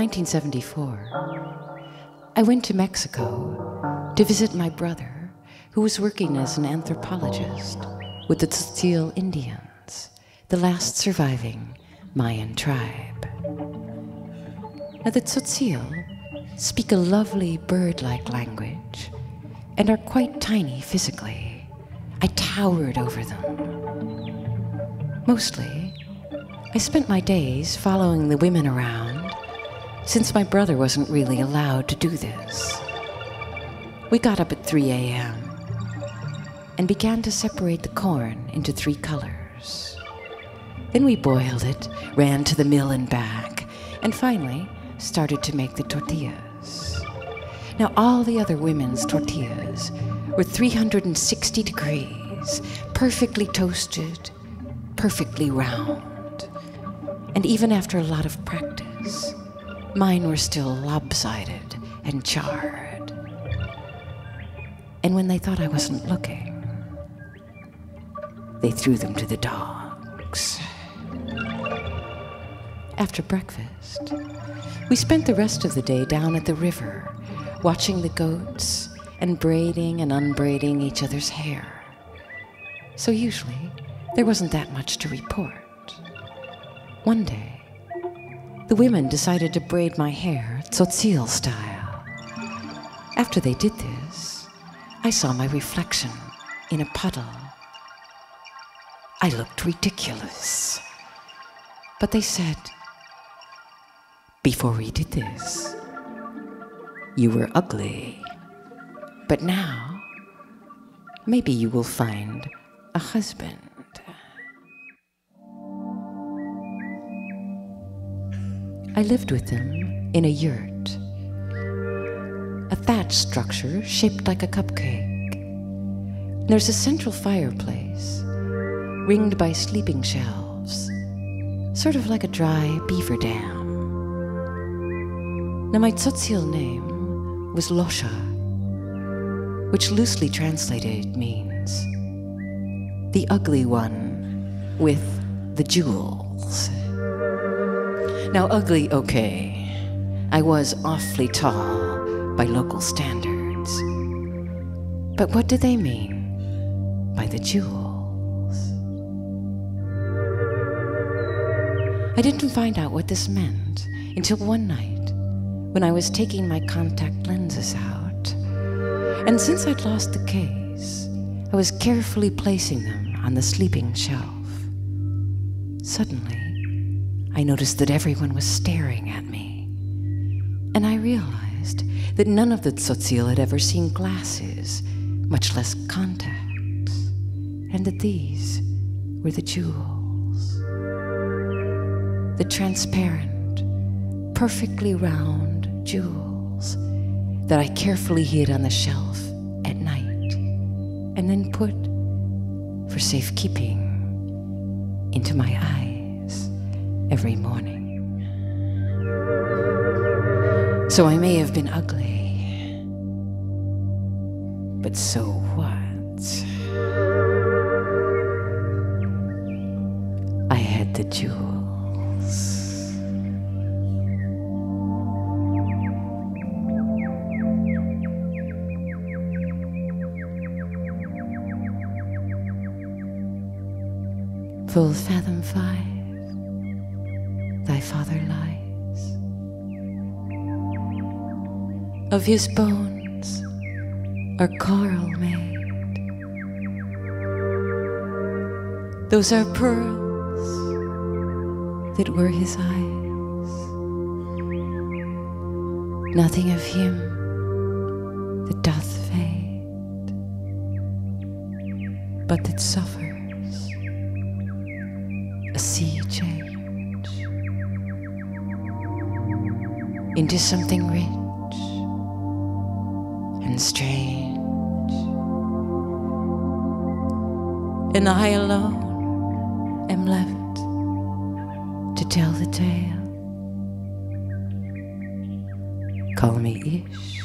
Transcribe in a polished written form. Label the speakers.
Speaker 1: 1974, I went to Mexico to visit my brother, who was working as an anthropologist with the Tzotzil Indians, the last surviving Mayan tribe. Now, the Tzotzil speak a lovely bird-like language and are quite tiny physically. I towered over them. Mostly, I spent my days following the women around, since my brother wasn't really allowed to do this. We got up at 3 a.m. and began to separate the corn into 3 colors. Then we boiled it, ran to the mill and back, and finally started to make the tortillas. Now, all the other women's tortillas were 360 degrees, perfectly toasted, perfectly round. And even after a lot of practice, mine were still lopsided and charred. And when they thought I wasn't looking, they threw them to the dogs. After breakfast, we spent the rest of the day down at the river, watching the goats and braiding and unbraiding each other's hair. So usually, there wasn't that much to report. One day, the women decided to braid my hair Tzotzil style. After they did this, I saw my reflection in a puddle. I looked ridiculous. But they said, "Before we did this, you were ugly. But now, maybe you will find a husband." I lived with them in a yurt, a thatched structure shaped like a cupcake. There's a central fireplace, ringed by sleeping shelves, sort of like a dry beaver dam. Now, my Tzotzil name was Losha, which loosely translated means the ugly one with the jewels. Now, ugly, okay. I was awfully tall by local standards. But what did they mean by the jewels? I didn't find out what this meant until one night when I was taking my contact lenses out. And since I'd lost the case, I was carefully placing them on the sleeping shelf. Suddenly, I noticed that everyone was staring at me. And I realized that none of the Tzotzil had ever seen glasses, much less contacts, and that these were the jewels. The transparent, perfectly round jewels that I carefully hid on the shelf at night and then put, for safekeeping, into my eyes every morning. So I may have been ugly, but so what? I had the jewels. Full fathom 5, thy father lies. Of his bones are coral made. Those are pearls that were his eyes. Nothing of him that doth fade, but that suffers a sea change into something rich and strange. And I alone am left to tell the tale. Call me Ish.